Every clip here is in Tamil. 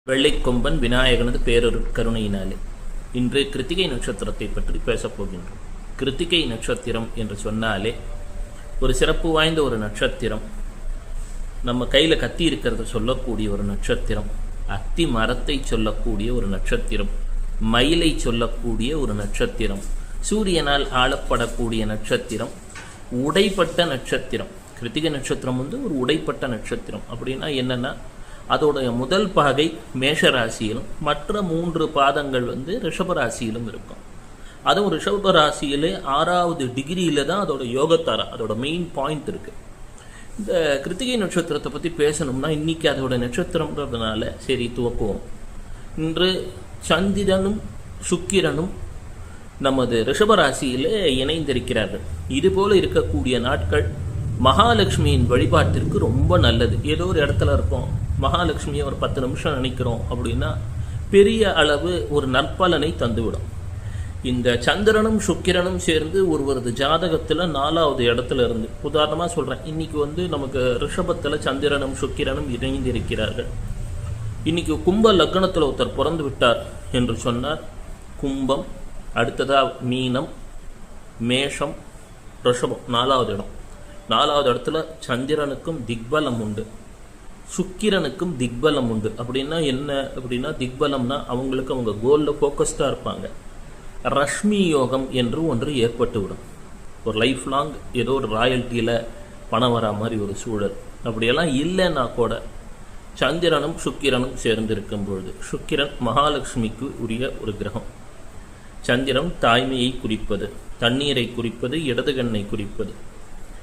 வெள்ளைக்கொம்பன் விநாயகனது பேரொரு கருணையினாலே இன்று கிருத்திகை நட்சத்திரத்தை பற்றி பேசப் போகின்றோம். கிருத்திகை நட்சத்திரம் என்று சொன்னாலே ஒரு சிறப்பு வாய்ந்த ஒரு நட்சத்திரம். நம்ம கையில் கத்தி இருக்கிறத சொல்லக்கூடிய ஒரு நட்சத்திரம், அத்தி மரத்தை சொல்லக்கூடிய ஒரு நட்சத்திரம், மயிலை சொல்லக்கூடிய ஒரு நட்சத்திரம், சூரியனால் ஆளப்படக்கூடிய நட்சத்திரம், உடைப்பட்ட நட்சத்திரம். கிருத்திகை நட்சத்திரம் ஒரு உடைப்பட்ட நட்சத்திரம். அப்படின்னா என்னன்னா, அதோடைய முதல் பாகை மேஷ ராசியிலும் மற்ற 3 பாதங்கள் ரிஷபராசியிலும் இருக்கும். அதுவும் ரிஷபராசியிலே 6வது டிகிரியில தான் அதோட யோகத்தாரா, அதோட மெயின் பாயிண்ட் இருக்கு. இந்த கிருத்திகை நட்சத்திரத்தை பற்றி பேசணும்னா இன்னைக்கு அதோட நட்சத்திரம்ன்றதுனால சரி துவக்குவோம். இன்று சந்திரனும் சுக்கிரனும் நமது ரிஷபராசியிலே இணைந்திருக்கிறார்கள். இதுபோல இருக்கக்கூடிய நாட்கள் மகாலட்சுமியின் வழிபாட்டிற்கு ரொம்ப நல்லது. ஏதோ ஒரு இடத்துல இருக்கோம், மகாலட்சுமியை ஒரு 10 நிமிஷம் நினைக்கிறோம் அப்படின்னா பெரிய அளவு ஒரு நற்பலனை தந்துவிடும். இந்த சந்திரனும் சுக்கிரனும் சேர்ந்து ஒருவரது ஜாதகத்தில் 4வது இடத்துல இருந்து, உதாரணமாக சொல்கிறேன், இன்னைக்கு நமக்கு ரிஷபத்தில் சந்திரனும் சுக்கிரனும் இணைந்திருக்கிறார்கள். இன்னைக்கு கும்ப லக்னத்தில் ஒருத்தர் பிறந்து விட்டார் என்று சொன்னார். கும்பம், அடுத்ததாக மீனம், மேஷம், ரிஷபம் 4வது இடம். 4வது இடத்துல சந்திரனுக்கும் திக்பலம் உண்டு, சுக்கிரனுக்கும் திக்பலம் உண்டு. அப்படின்னா என்ன அப்படின்னா, திக்பலம்னா அவங்களுக்கு அவங்க கோலில் ஃபோக்கஸ்டாக இருப்பாங்க. ரஷ்மி யோகம் என்று ஒன்று ஏற்பட்டு விடும். ஒரு லைஃப் லாங் ஏதோ ஒரு ராயல்ட்டியில் பணம் வரா மாதிரி ஒரு சூழல். அப்படியெல்லாம் இல்லைன்னா கூட சந்திரனும் சுக்கிரனும் சேர்ந்து இருக்கும் பொழுது, சுக்கிரன் மகாலட்சுமிக்கு உரிய ஒரு கிரகம். சந்திரன் தாய்மையை குறிப்பது, தண்ணீரை குறிப்பது, இடது கண்ணை குறிப்பது.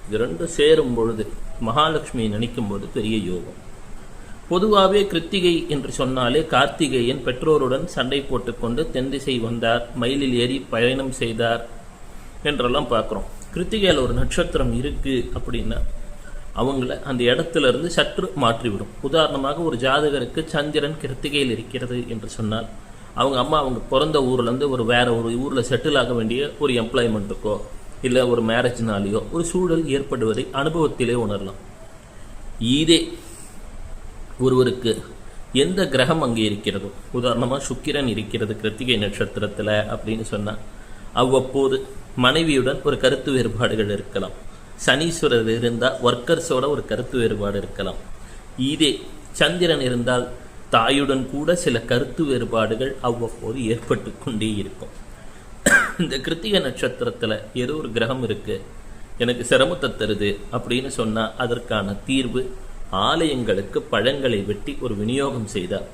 இது 2 சேரும் பொழுது மகாலட்சுமியை நினைக்கும் போது பெரிய யோகம். பொதுவாகவே கிருத்திகை என்று சொன்னாலே கார்த்திகேயன் பெற்றோருடன் சண்டை போட்டுக்கொண்டு தென் திசை வந்தார், மயிலில் ஏறி பயணம் செய்தார் என்றெல்லாம் பார்க்குறோம். கிருத்திகையில் ஒரு நட்சத்திரம் இருக்குது அப்படின்னா அவங்கள அந்த இடத்துல இருந்து சற்று மாற்றிவிடும். உதாரணமாக ஒரு ஜாதகருக்கு சந்திரன் கிருத்திகையில் இருக்கிறது என்று சொன்னால் அவங்க அம்மா அவங்க பிறந்த ஊர்லேருந்து வேற ஒரு ஊரில் செட்டில் ஆக வேண்டிய ஒரு எம்ப்ளாய்மெண்ட்டுக்கோ இல்லை ஒரு மேரேஜ்னாலேயோ ஒரு சூழல் ஏற்படுவதை அனுபவத்திலே உணரலாம். இதே ஒருவருக்கு எந்த கிரகம் அங்கே இருக்கிறதோ, உதாரணமாக சுக்கிரன் இருக்கிறது கிருத்திகை நட்சத்திரத்தில் அப்படின்னு சொன்னால் அவ்வப்போது மனைவியுடன் ஒரு கருத்து வேறுபாடுகள் இருக்கலாம். சனீஸ்வரர் இருந்தால் ஒர்க்கர்ஸோட ஒரு கருத்து வேறுபாடு இருக்கலாம். இதே சந்திரன் இருந்தால் தாயுடன் கூட சில கருத்து வேறுபாடுகள் அவ்வப்போது ஏற்பட்டு கொண்டே இருக்கும். இந்த கிருத்திகை நட்சத்திரத்தில் ஏதோ ஒரு கிரகம் இருக்கு, எனக்கு சிரமத்தை தருது அப்படின்னு சொன்னால் அதற்கான தீர்வு ஆலயங்களுக்கு பழங்களை வெட்டி ஒரு விநியோகம் செய்தார்.